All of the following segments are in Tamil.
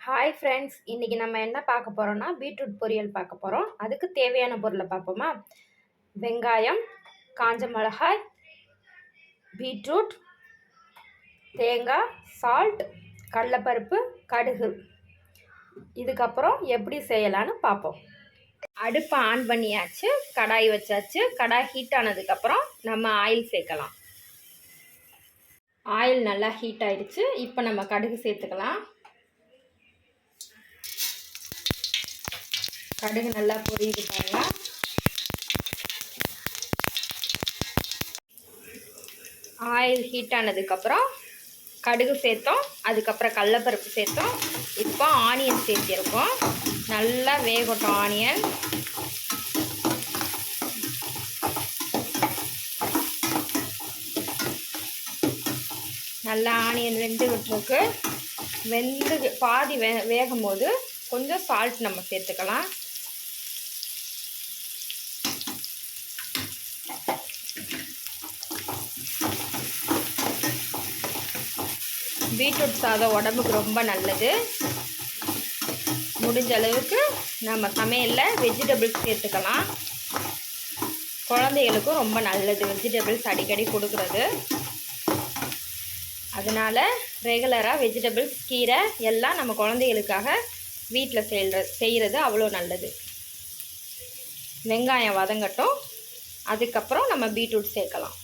ஹாய் ஃப்ரெண்ட்ஸ், இன்றைக்கி நம்ம என்ன பார்க்க போகிறோம்னா பீட்ரூட் பொரியல் பார்க்க போகிறோம். அதுக்கு தேவையான பொருளை பார்ப்போமா? வெங்காயம், காஞ்ச மிளகாய், பீட்ரூட், தேங்காய், சால்ட், கடலைப்பருப்பு, கடுகு. இதுக்கப்புறம் எப்படி செய்யலான்னு பார்ப்போம். அடுப்பை ஆன் பண்ணியாச்சு, கடாய் வச்சாச்சு. கடாய் ஹீட் ஆனதுக்கப்புறம் நம்ம ஆயில் சேர்க்கலாம். ஆயில் நல்லா ஹீட் ஆயிடுச்சு. இப்போ நம்ம கடுகு சேர்த்துக்கலாம். கடுகு நல்லா பொரியுது பாருங்க. ஆயில் ஹீட் ஆனதுக்கப்புறம் கடுகு சேர்த்தோம், அதுக்கப்புறம் கடலைப்பருப்பு சேர்த்தோம். இப்போ ஆனியன் சேர்த்திருக்கோம். நல்லா வேகட்டும் ஆனியன். நல்லா ஆனியன் வெந்து விட்டுருக்கு. பாதி வேகும் போது கொஞ்சம் சால்ட் நம்ம சேர்த்துக்கலாம். பீட்ரூட் சாதம் உடம்புக்கு ரொம்ப நல்லது. முடிஞ்ச அளவுக்கு நம்ம சமையலில் வெஜிடபிள்ஸ் சேர்த்துக்கலாம். குழந்தைகளுக்கும் ரொம்ப நல்லது வெஜிடபிள்ஸ் அடிக்கடி கொடுக்குறது. அதனால் ரெகுலராக வெஜிடபிள்ஸ், கீரை எல்லாம் நம்ம குழந்தைகளுக்காக வீட்டில் செய்கிறது அவ்வளோ நல்லது. வெங்காயம் வதங்கட்டும், அதுக்கப்புறம் நம்ம பீட்ரூட் சேர்க்கலாம்.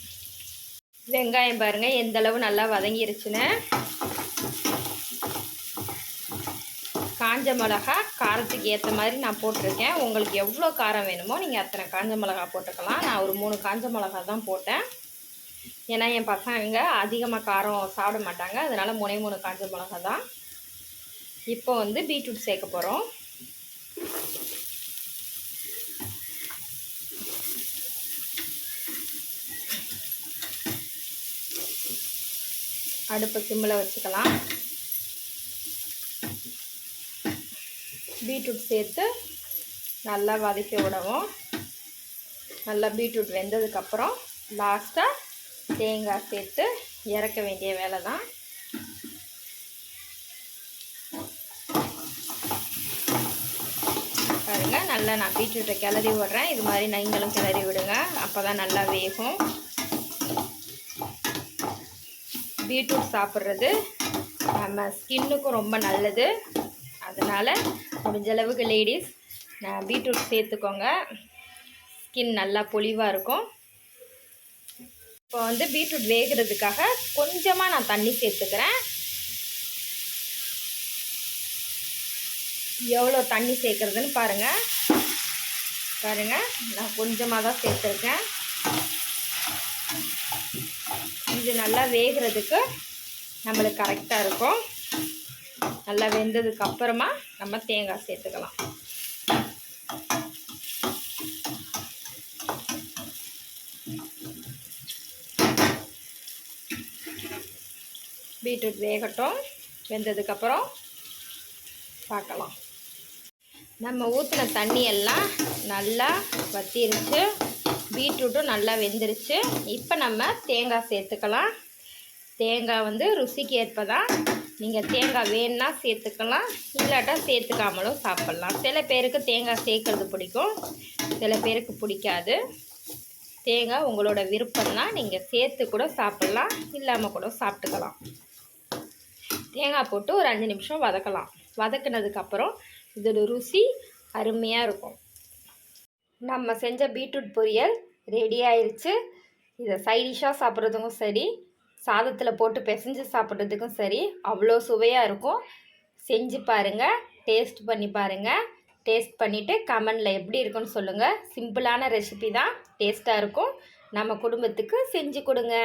வெங்காயம் பாருங்கள் எந்தளவு நல்லா வதங்கிருச்சுன்னு. காஞ்ச மிளகா காரத்துக்கு ஏற்ற மாதிரி நான் போட்டிருக்கேன். உங்களுக்கு எவ்வளோ காரம் வேணுமோ நீங்கள் அத்தனை காஞ்ச மிளகா போட்டுக்கலாம். நான் ஒரு 3 காஞ்ச மிளகா தான் போட்டேன். ஏன்னா என் பசங்க அதிகமாக காரம் சாப்பிட மாட்டாங்க. அதனால் 3 காஞ்ச மிளகா தான். இப்போ பீட்ரூட் சேர்க்க போகிறோம். அடுப்பை சிம்மில் வச்சுக்கலாம். பீட்ரூட் சேர்த்து நல்லா வதக்கி விடவும். நல்லா பீட்ரூட் வெந்ததுக்கப்புறம் லாஸ்ட்டாக தேங்காய் சேர்த்து இறக்க வேண்டிய வேலை தான். பாருங்க, நல்லா நான் பீட்ரூட்டை கிளறி விடுறேன். இது மாதிரி நீங்களும் கிளறி விடுங்க, அப்போ தான் நல்லா வேகும். பீட்ரூட் சாப்பிட்றது நம்ம ஸ்கின்னுக்கும் ரொம்ப நல்லது. அதனால் முடிஞ்சளவுக்கு லேடிஸ் பீட்ரூட் சேர்த்துக்கோங்க. ஸ்கின் நல்லா பொலிவாக இருக்கும். இப்போ பீட்ரூட் வேகிறதுக்காக கொஞ்சமாக நான் தண்ணி சேர்த்துக்கிறேன். எவ்வளோ தண்ணி சேர்க்குறதுன்னு பாருங்கள். நான் கொஞ்சமாக தான் சேர்த்துருக்கேன். இது நல்லா வேகிறதுக்கு நம்மளுக்கு கரெக்டாக இருக்கும். நல்லா வெந்ததுக்கு அப்புறமா நம்ம தேங்காய் சேர்த்துக்கலாம். பீட்ரூட் வேகட்டும், வெந்ததுக்கப்புறம் பார்க்கலாம். நம்ம ஊற்றின தண்ணியெல்லாம் நல்லா வற்றிருச்சு. பீட்ரூட்டும் நல்லா வெந்துருச்சு. இப்போ நம்ம தேங்காய் சேர்த்துக்கலாம். தேங்காய் ருசிக்கு ஏற்பதான். நீங்கள் தேங்காய் வேணுன்னா சேர்த்துக்கலாம், இல்லாட்டா சேர்த்துக்காமலும் சாப்பிட்லாம். சில பேருக்கு தேங்காய் சேர்க்கறது பிடிக்கும், சில பேருக்கு பிடிக்காது. தேங்காய் உங்களோட விருப்பம்தான். நீங்கள் சேர்த்து கூட சாப்பிட்லாம், இல்லாமல் கூட சாப்பிட்டுக்கலாம். தேங்காய் போட்டு ஒரு 5 நிமிஷம் வதக்கலாம். வதக்குனதுக்கப்புறம் இதோட ருசி அருமையாக இருக்கும். நம்ம செஞ்ச பீட்ரூட் பொரியல் ரெடி ஆயிடுச்சு. இதை சைடிஷாக சாப்பிட்றதுக்கும் சரி, சாதத்தில் போட்டு பிசைஞ்சு சாப்பிட்றதுக்கும் சரி அவ்வளோ சுவையாக இருக்கும். செஞ்சு பாருங்கள், டேஸ்ட் பண்ணி பாருங்கள். டேஸ்ட் பண்ணிவிட்டு கமெண்டில் எப்படி இருக்குன்னு சொல்லுங்கள். சிம்பிளான ரெசிபி தான், டேஸ்ட்டாக இருக்கும். நம்ம குடும்பத்துக்கு செஞ்சு கொடுங்க.